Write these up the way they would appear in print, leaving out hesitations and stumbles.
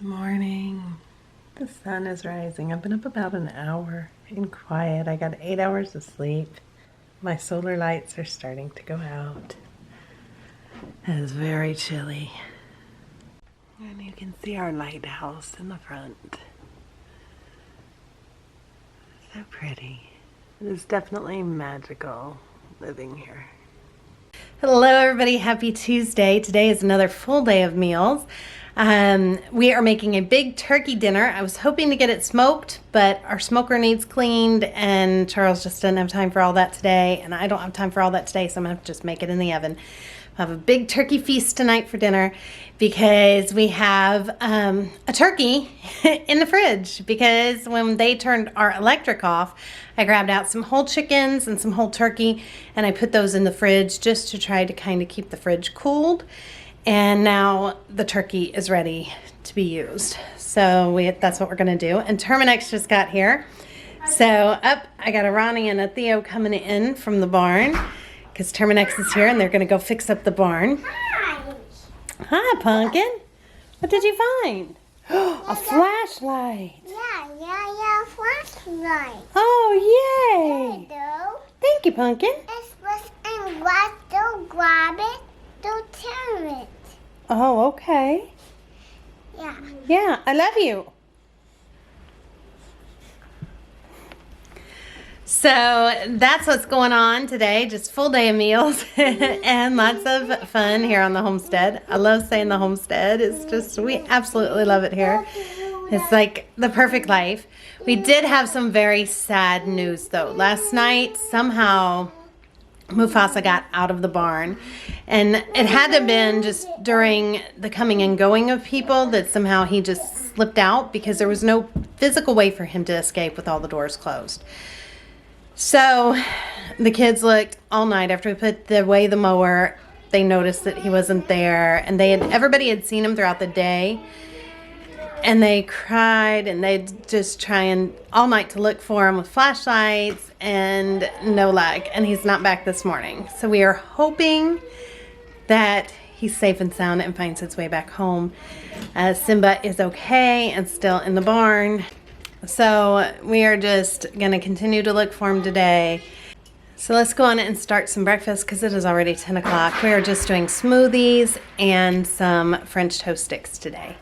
Morning. The sun is rising. I've been up about an hour in quiet. I got 8 hours of sleep. My solar lights are starting to go out. It is very chilly. And you can see our lighthouse in the front. So pretty. It is definitely magical living here. Hello everybody, happy Tuesday. Today is another full day of meals. We are making a big turkey dinner. I was hoping to get it smoked, but our smoker needs cleaned and Charles just didn't have time for all that today, and I don't have time for all that today, so I'm gonna have to just make it in the oven. We'll have a big turkey feast tonight for dinner because we have a turkey in the fridge, because when they turned our electric off, I grabbed out some whole chickens and some whole turkey and I put those in the fridge just to try to kind of keep the fridge cooled. And now the turkey is ready to be used. So that's what we're gonna do. And Terminex just got here. So I got a Ronnie and a Theo coming in from the barn because Terminex is here and they're gonna go fix up the barn. Hi. Hi, Pumpkin. What did you find? A flashlight. Yeah, flashlight. Oh, yay. Hello. Thank you, Pumpkin. It's was and don't grab it, don't turn it. Oh, okay. Yeah. Yeah, I love you. So that's what's going on today. Just full day of meals and lots of fun here on the homestead. I love saying the homestead. It's just, we absolutely love it here. It's like the perfect life. We did have some very sad news though. Last night, somehow Mufasa got out of the barn, and it had to have been just during the coming and going of people that somehow he just slipped out, because there was no physical way for him to escape with all the doors closed. So the kids looked all night after we put away the mower. They noticed that he wasn't there, and everybody had seen him throughout the day, and they cried and they just trying all night to look for him with flashlights, and no luck, and he's not back this morning. So we are hoping that he's safe and sound and finds his way back home. Simba is okay and still in the barn. So we are just gonna continue to look for him today. So let's go on and start some breakfast because it is already 10 o'clock. We are just doing smoothies and some French toast sticks today.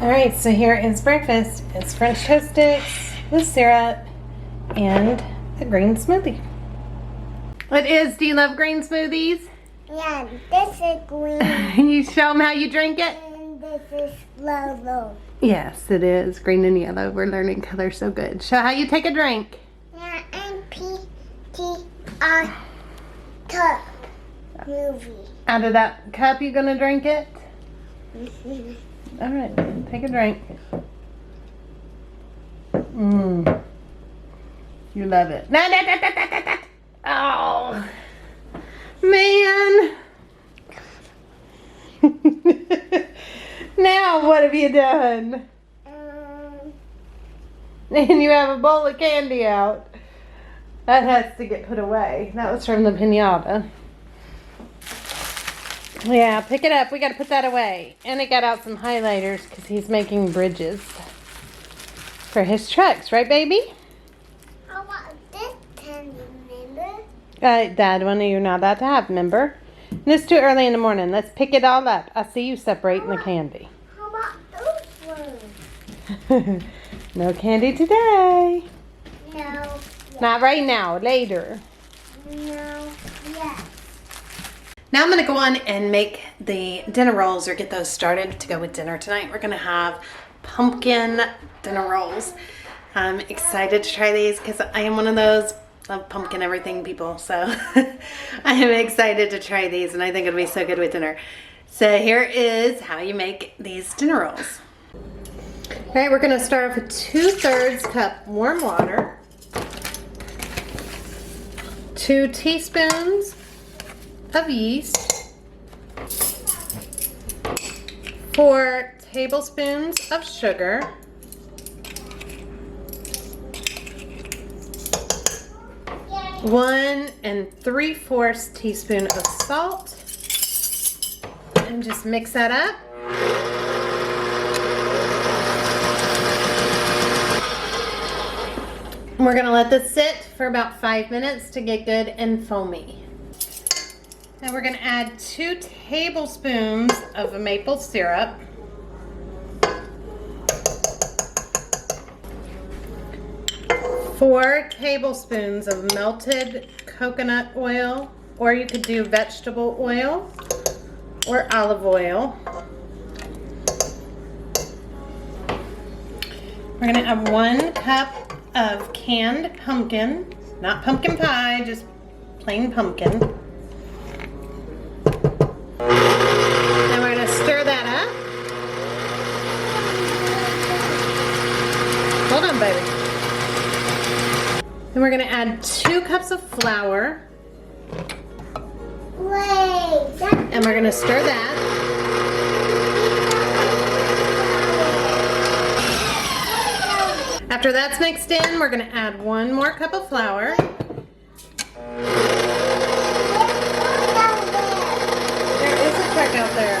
Alright, so here is breakfast. It's French toast sticks with syrup and a green smoothie. What is? Do you love green smoothies? Yeah, this is green. You show them how you drink it? And this is yellow. Yes, it is. Green and yellow. We're learning color so good. Show how you take a drink. Yeah, and P-T-R cup movie. Out of that cup you gonna drink it? Alright, take a drink. You love it. Oh, man. Now what have you done? And you have a bowl of candy out. That has to get put away. That was from the piñata. Yeah, pick it up. We got to put that away. And I got out some highlighters because he's making bridges for his trucks. Right, baby? How about this candy, remember? Dad, when are you not allowed to have, remember? And it's too early in the morning. Let's pick it all up. I see you separating the candy. How about those ones? No candy today. No. Yes. Not right now. Later. No. Yes. Now I'm gonna go on and make the dinner rolls or get those started to go with dinner tonight. We're gonna have pumpkin dinner rolls. I'm excited to try these because I am one of those love pumpkin everything people. So I am excited to try these and I think it'll be so good with dinner. So here is how you make these dinner rolls. All right, we're gonna start off with 2/3 cup warm water, 2 teaspoons of yeast, 4 tablespoons of sugar, 1 3/4 teaspoon of salt, and just mix that up. We're gonna let this sit for about 5 minutes to get good and foamy. Now we're gonna add 2 tablespoons of maple syrup, 4 tablespoons of melted coconut oil, or you could do vegetable oil or olive oil. We're gonna add 1 cup of canned pumpkin, not pumpkin pie, just plain pumpkin. Then we're gonna stir that up. Hold on, baby. Then we're gonna add 2 cups of flour. And we're gonna stir that. After that's mixed in, we're gonna add 1 more cup of flour. There is a truck out there.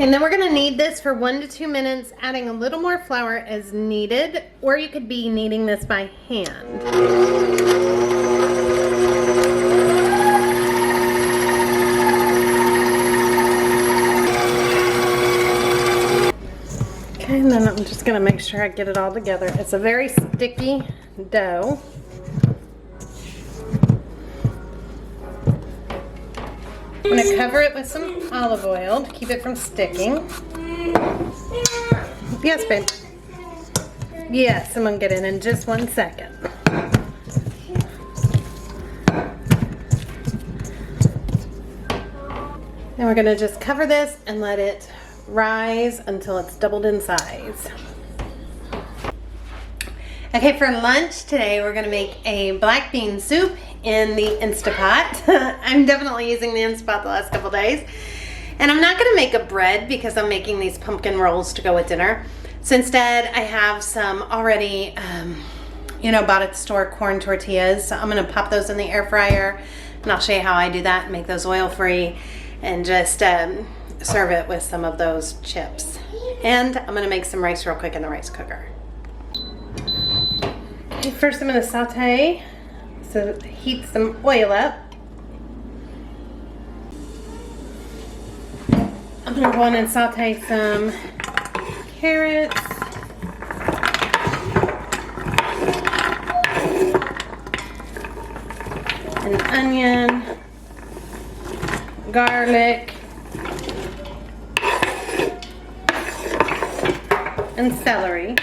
And then we're gonna knead this for 1 to 2 minutes, adding a little more flour as needed, or you could be kneading this by hand. Okay, and then I'm just gonna make sure I get it all together. It's a very sticky dough. I'm gonna cover it with some olive oil to keep it from sticking. Yes, babe. Yes, I'm gonna get in just 1 second. Then we're gonna just cover this and let it rise until it's doubled in size. Okay, for lunch today we're gonna make a black bean soup in the Instapot. I'm definitely using the Instapot the last couple days. And I'm not gonna make a bread because I'm making these pumpkin rolls to go with dinner. So instead I have some already, bought at the store corn tortillas. So I'm gonna pop those in the air fryer and I'll show you how I do that and make those oil free and just serve it with some of those chips. And I'm gonna make some rice real quick in the rice cooker. Okay, first I'm gonna saute, so heat some oil up. I'm gonna go on and saute some carrots, an onion, garlic, and celery.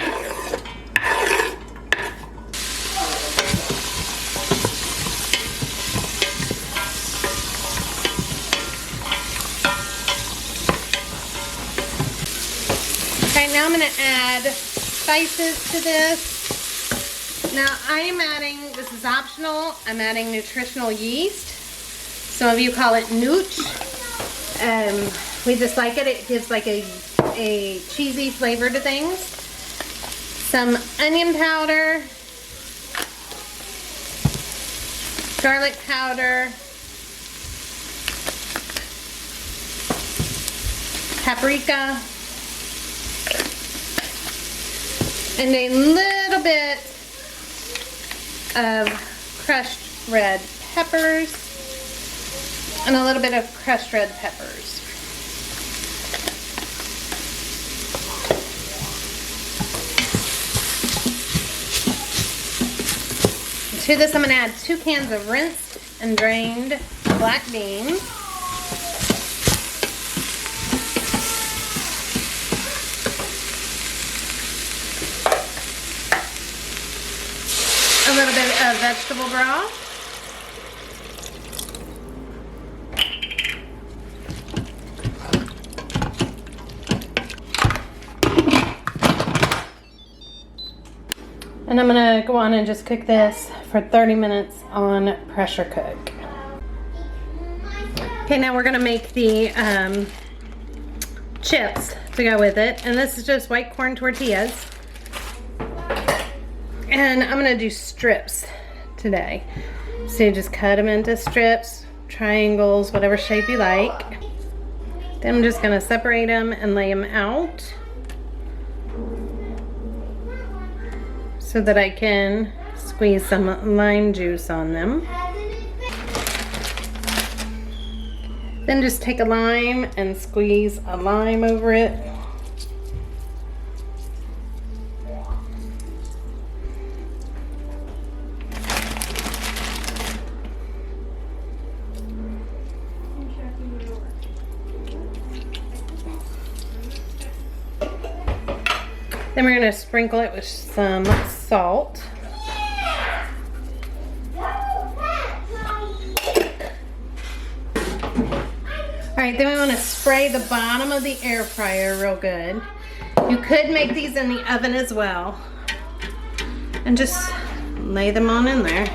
Okay, now I'm going to add spices to this. Now I am adding, this is optional, I'm adding nutritional yeast. Some of you call it nooch. We just like it. It gives like a cheesy flavor to things. Some onion powder, garlic powder, paprika, and a little bit of crushed red peppers, and a little bit of crushed red peppers. To this, I'm going to add 2 cans of rinsed and drained black beans. A little bit of vegetable broth. And I'm gonna go on and just cook this for 30 minutes on pressure cook. Okay, now we're gonna make the chips to go with it. And this is just white corn tortillas. And I'm gonna do strips today. So you just cut them into strips, triangles, whatever shape you like. Then I'm just gonna separate them and lay them out so that I can squeeze some lime juice on them. Then just take a lime and squeeze a lime over it. Then we're going to sprinkle it with some salt. Alright, then we want to spray the bottom of the air fryer real good. You could make these in the oven as well. And just lay them on in there.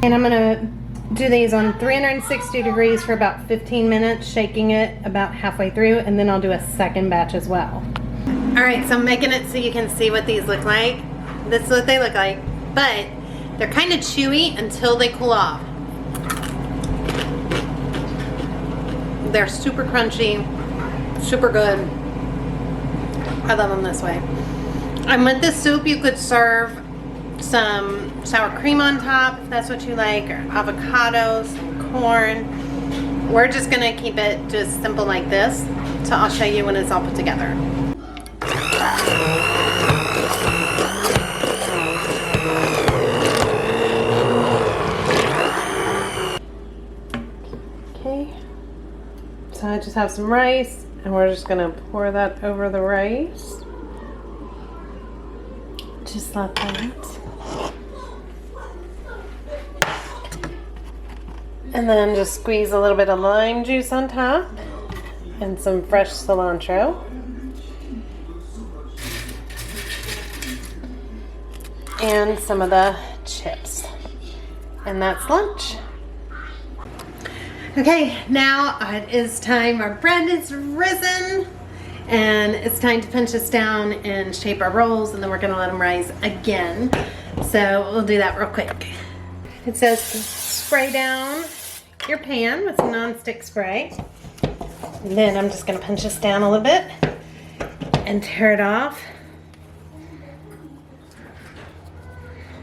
And I'm gonna do these on 360 degrees for about 15 minutes, shaking it about halfway through, and then I'll do a second batch as well. All right, so I'm making it so you can see what these look like. This is what they look like, but they're kind of chewy until they cool off. They're super crunchy, super good. I love them this way. And with this soup, you could serve some sour cream on top if that's what you like, or avocados, some corn. We're just gonna keep it just simple like this, so I'll show you when it's all put together. Okay, so I just have some rice and we're just gonna pour that over the rice. Just like that. And then just squeeze a little bit of lime juice on top and some fresh cilantro. And some of the chips. And that's lunch. Okay, now it is time. Our bread is risen. And it's time to pinch this down and shape our rolls, and then we're gonna let them rise again. So we'll do that real quick. It says to spray down your pan with some non-stick spray. And then I'm just gonna pinch this down a little bit and tear it off.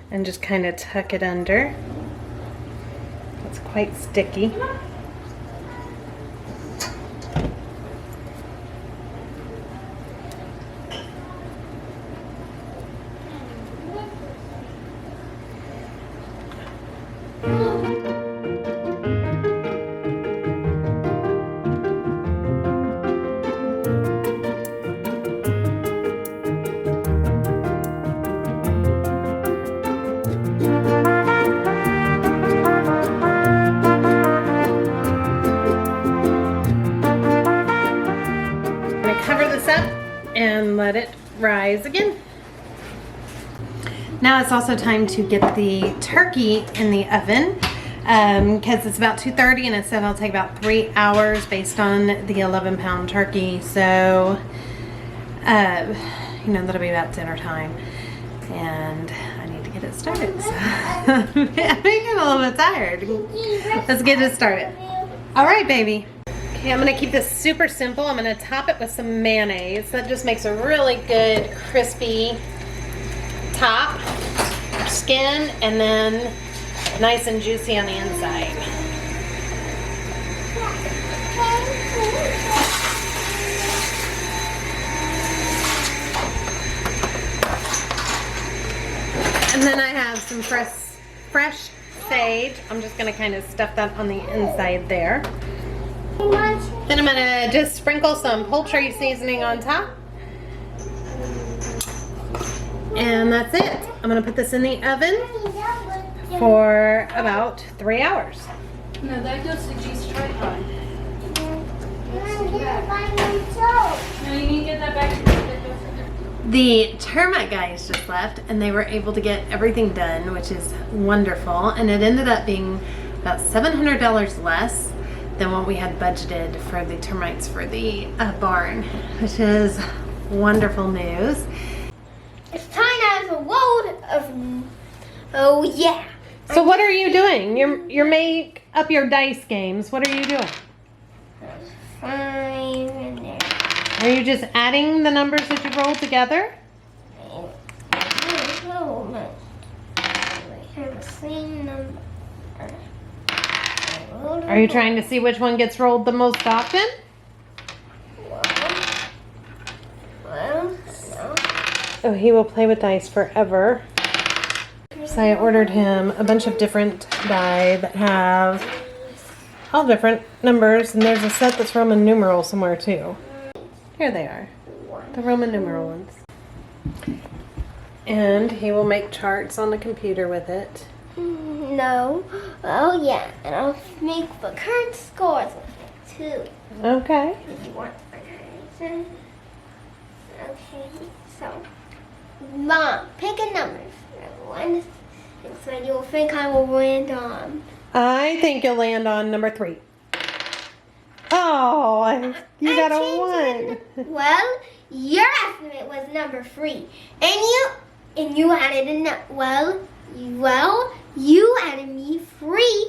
And just kind of tuck it under. It's quite sticky. And let it rise again. Now it's also time to get the turkey in the oven because it's about 2:30 and it said it'll take about 3 hours based on the 11-pound turkey. So, you know, that'll be about dinner time. And I need to get it started. So I'm getting a little bit tired. Let's get it started. All right, baby. Okay, I'm gonna keep this super simple. I'm gonna top it with some mayonnaise. That just makes a really good crispy top, skin, and then nice and juicy on the inside. some fresh sage. I'm just gonna kind of stuff that on the inside there. Then I'm gonna just sprinkle some poultry seasoning on top. And that's it. I'm gonna put this in the oven for about 3 hours. No, that goes to G's tripod. No, you need to get that back to the The termite guys just left and they were able to get everything done, which is wonderful. And it ended up being about $700 less than what we had budgeted for the termites for the barn, which is wonderful news. It's time to have a load of. Oh yeah. So what are you doing? You're make up your dice games. What are you doing? Fine in there. Are you just adding the numbers that you rolled together? Have the same number. Are you trying to see which one gets rolled the most often? Well, no. Oh, he will play with dice forever. So I ordered him a bunch of different die that have all different numbers, and there's a set that's Roman numeral somewhere too. Here they are, the Roman numeral ones. And he will make charts on the computer with it. No. Oh yeah, and I'll make the current scores with it too. Okay. If you want. Okay, so Mom, pick a number. One. So you'll think I will land on. I think you'll land on number 3. Oh, you got a 1. Well, your estimate was number 3, and you added you added me 3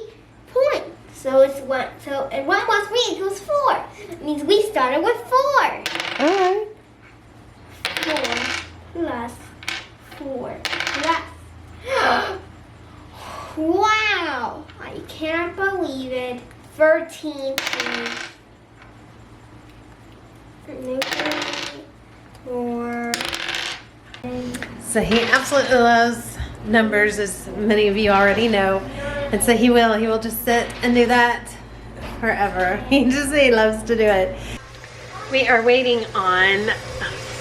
points. So it's 1. So and 1 plus 3 equals 4. It means we started with 4. All right. 4 plus 4 plus. Wow! I can't believe it. 13, please. 4. So he absolutely loves numbers, as many of you already know. And so he will just sit and do that forever. He loves to do it. We are waiting on,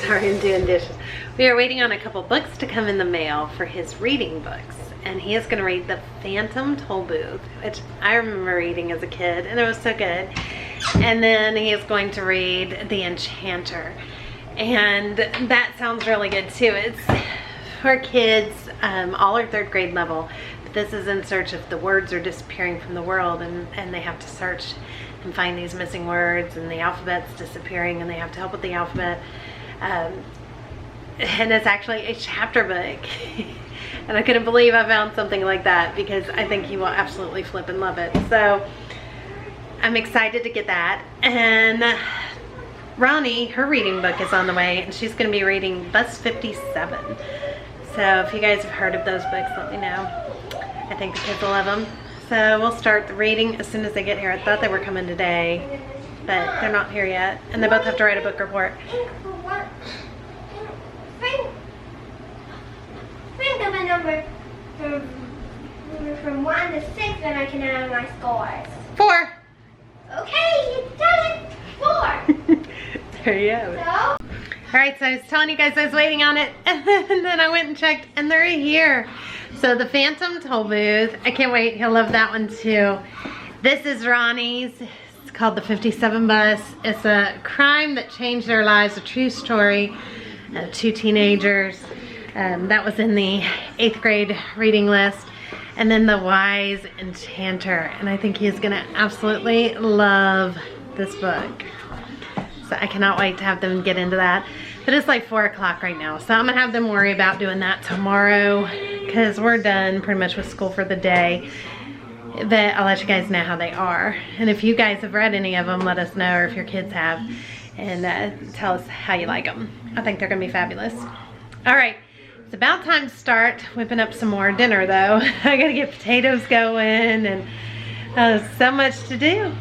sorry, I'm doing dishes. We are waiting on a couple books to come in the mail for his reading books. And he is going to read The Phantom Tollbooth, which I remember reading as a kid, and it was so good. And then he is going to read The Enchanter. And that sounds really good too. It's for kids, all are 3rd grade level. But this is in search of the words are disappearing from the world, and they have to search and find these missing words, and the alphabet's disappearing, and they have to help with the alphabet. And it's actually a chapter book. And I couldn't believe I found something like that, because I think he will absolutely flip and love it. So I'm excited to get that. And Ronnie, her reading book is on the way, and she's going to be reading Bus 57. So if you guys have heard of those books, let me know. I think the kids will love them. So we'll start the reading as soon as they get here. I thought they were coming today, but they're not here yet. And they both have to write a book report. Think of a number from 1 to 6 that I can add my scores. 4. Okay, you done it. 4. There you go. So? Alright, so I was telling you guys I was waiting on it, and then I went and checked, and they're here. So The Phantom Tollbooth, I can't wait, he'll love that one too. This is Ronnie's, it's called The 57 Bus. It's a crime that changed their lives, a true story of 2 teenagers. That was in the 8th grade reading list. And then The Wise Enchanter, and I think he's gonna absolutely love this book. So I cannot wait to have them get into that. But it's like 4 o'clock right now, so I'm gonna have them worry about doing that tomorrow, because we're done pretty much with school for the day. But I'll let you guys know how they are. And if you guys have read any of them, let us know, or if your kids have, and tell us how you like them. I think they're gonna be fabulous. All right, it's about time to start whipping up some more dinner though. I gotta get potatoes going, and so much to do.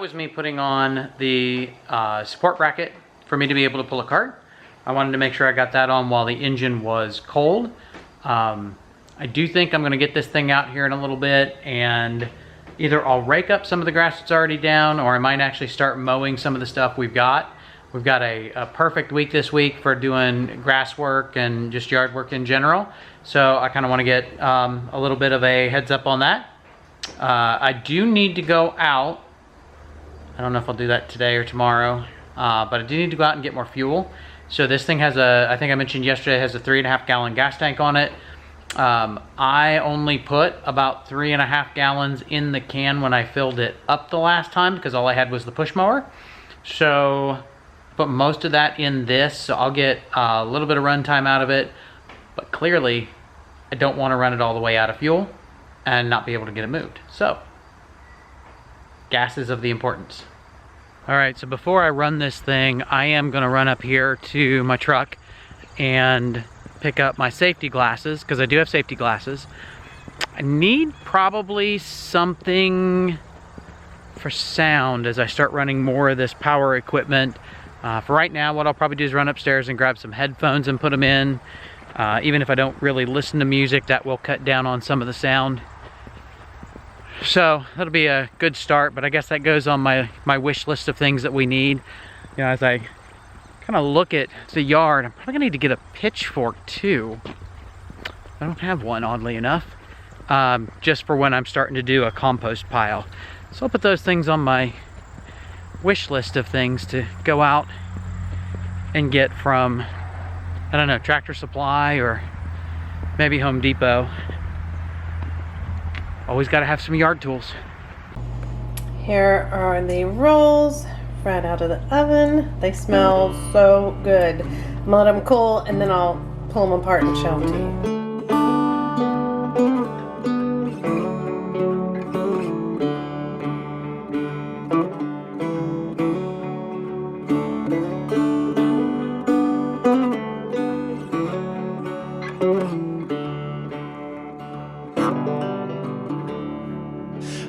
was me putting on the support bracket for me to be able to pull a cart. I wanted to make sure I got that on while the engine was cold. I do think I'm gonna get this thing out here in a little bit, and either I'll rake up some of the grass that's already down, or I might actually start mowing some of the stuff we've got. We've got a perfect week this week for doing grass work and just yard work in general. So I kind of want to get a little bit of a heads up on that. I do need to go out. I don't know if I'll do that today or tomorrow, but I do need to go out and get more fuel. So this thing has I think I mentioned yesterday, has a 3.5 gallon gas tank on it. I only put about 3.5 gallons in the can when I filled it up the last time, because all I had was the push mower. So put most of that in this, so I'll get a little bit of run time out of it, but clearly I don't want to run it all the way out of fuel and not be able to get it moved. So gas is of the importance. All right, so before I run this thing, I am going to run up here to my truck and pick up my safety glasses, because I do have safety glasses. I need probably something for sound as I start running more of this power equipment. For right now, what I'll probably do is run upstairs and grab some headphones and put them in. Even if I don't really listen to music, that will cut down on some of the sound. So that'll be a good start, but I guess that goes on my wish list of things that we need. You know, as I kind of look at the yard, I'm probably gonna need to get a pitchfork too. I don't have one, oddly enough, just for when I'm starting to do a compost pile. So I'll put those things on my wish list of things to go out and get from, I don't know, Tractor Supply or maybe Home Depot. Always got to have some yard tools. Here are the rolls right out of the oven. They smell so good. I'm gonna let them cool and then I'll pull them apart and show them to you.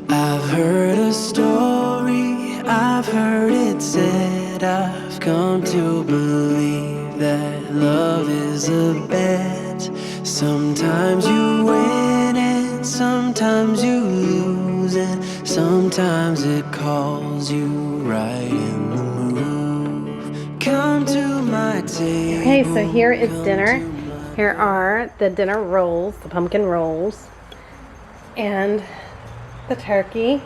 I've heard a story, I've heard it said, I've come to believe that love is a bet. Sometimes you win and sometimes you lose, and sometimes it calls you right in the move. Come to my table. Okay, so here is dinner. Here are the dinner rolls, the pumpkin rolls, and the turkey.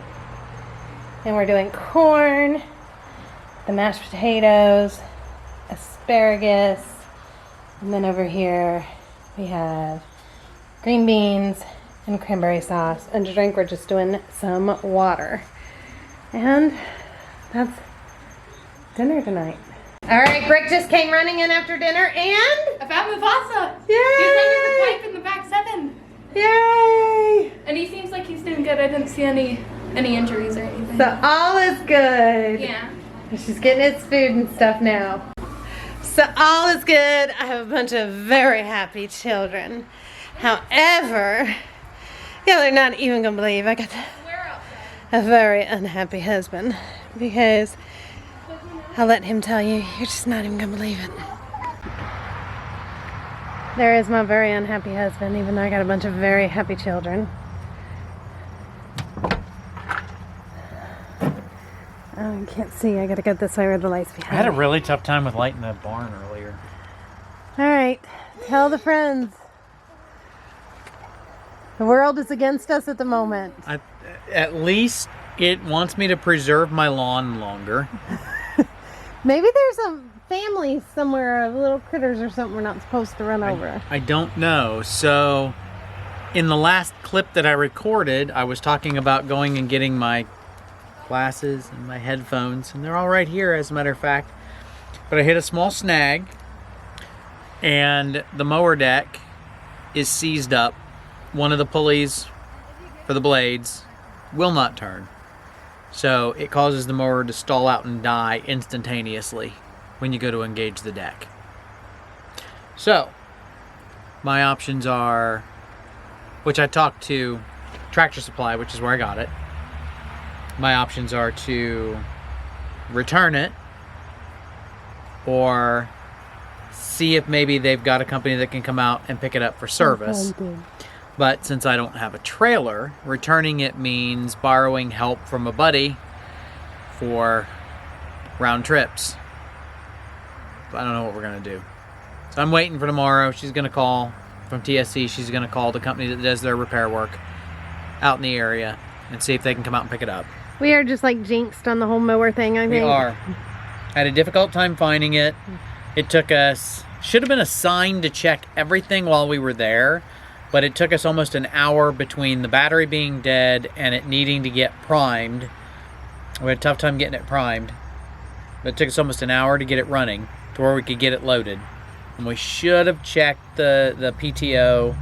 And we're doing corn, the mashed potatoes, asparagus, and then over here we have green beans and cranberry sauce. And to drink, we're just doing some water. And that's dinner tonight. All right, Brick just came running in after dinner, and I found Mufasa. Yay! He's under the pipe in the back 7. Yay! And he seems like he's doing good. I didn't see any injuries or anything. So all is good. Yeah. She's getting its food and stuff now. So all is good. I have a bunch of very happy children. However, yeah, they're not even gonna believe I got a very unhappy husband, because I'll let him tell you, you're just not even gonna believe it. There is my very unhappy husband, even though I got a bunch of very happy children. Oh, you can't see. I gotta go this way where the light's behind. I had a me. really tough time with lighting that barn earlier. All right, tell the friends. The world is against us at the moment. At least it wants me to preserve my lawn longer. Maybe there's some family somewhere of little critters or something we're not supposed to run over. I don't know. So in the last clip that I recorded, I was talking about going and getting my glasses and my headphones, and they're all right here, as a matter of fact. But I hit a small snag, and the mower deck is seized up. One of the pulleys for the blades will not turn. So it causes the mower to stall out and die instantaneously when you go to engage the deck. So my options are, which I talked to Tractor Supply, which is where I got it. my options are to return it or see if maybe they've got a company that can come out and pick it up for service. But since I don't have a trailer, returning it means borrowing help from a buddy for round trips. But I don't know what we're gonna do. So I'm waiting for tomorrow. She's gonna call from TSC. She's gonna call the company that does their repair work out in the area and see if they can come out and pick it up. We are just like jinxed on the whole mower thing, I think. We are. Had a difficult time finding it. It took us, should have been a sign to check everything while we were there, but it took us almost an hour between the battery being dead and it needing to get primed. We had a tough time getting it primed, but it took us almost an hour to get it running to where we could get it loaded. And we should have checked the PTO,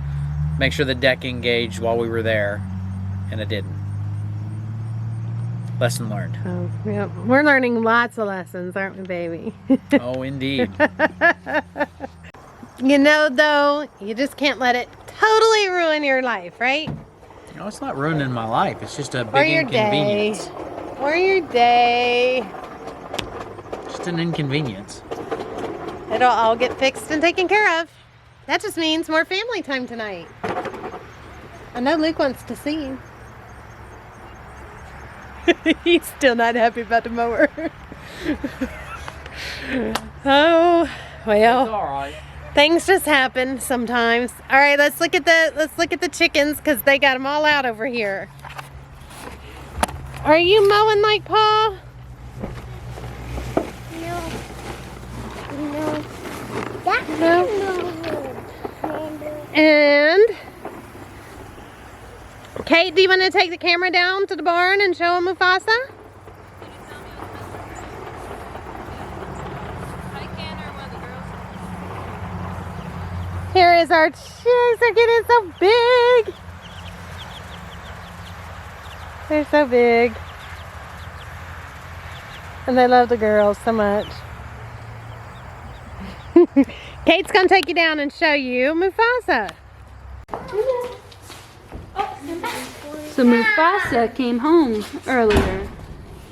make sure the deck engaged while we were there, and it didn't. Lesson learned. Oh, yeah. We're learning lots of lessons, aren't we, baby? Oh, indeed. You know, though, you just can't let it totally ruin your life, right? No, it's not ruining my life. It's just a Or big your inconvenience. day. Or your day. Just an inconvenience. It'll all get fixed and taken care of. That just means more family time tonight. I know Luke wants to see you. He's still not happy about the mower. Oh, well. It's all right. Things just happen sometimes. All right, let's look at the chickens because they got them all out over here. Are you mowing like Pa? No. No. That's No. no. And Kate, do you want to take the camera down to the barn and show them Mufasa? Here is our chicks. They're getting so big. They're so big. And they love the girls so much. Kate's gonna take you down and show you Mufasa. So Mufasa came home earlier.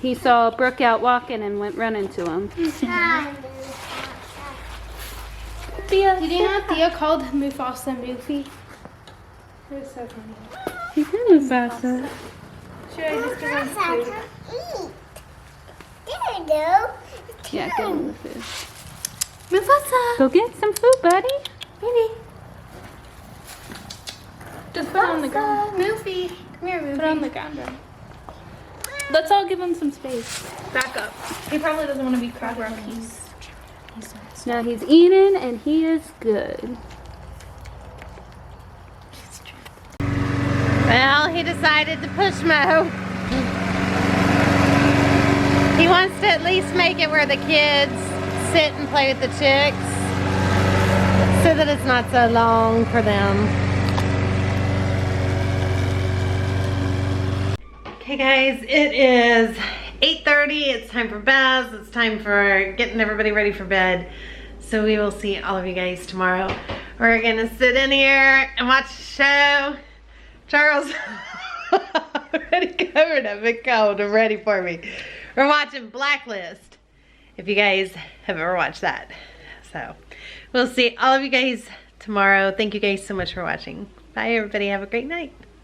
He saw Brooke out walking and went running to him. Did you know Theo called Mufasa Moofy? It was so funny. Mufasa. Should I just give him food? Eat. There you go. Yeah, give him the food. Mufasa! Go get some food, buddy. Maybe. Just put it on the ground. Moofy. Come here, Moofy. Put it on the ground, bro. Let's all give him some space. Back up. He probably doesn't want to be crab rockies. Now he's eating and he is good. Well, he decided to push mow. He wants to at least make it where the kids sit and play with the chicks so that it's not so long for them. Okay guys, it is 8:30. It's time for baths. It's time for getting everybody ready for bed. So we will see all of you guys tomorrow. We're gonna sit in here and watch the show. Charles already covered a big cold and ready for me. We're watching Blacklist, if you guys have ever watched that. So we'll see all of you guys tomorrow. Thank you guys so much for watching. Bye everybody, have a great night.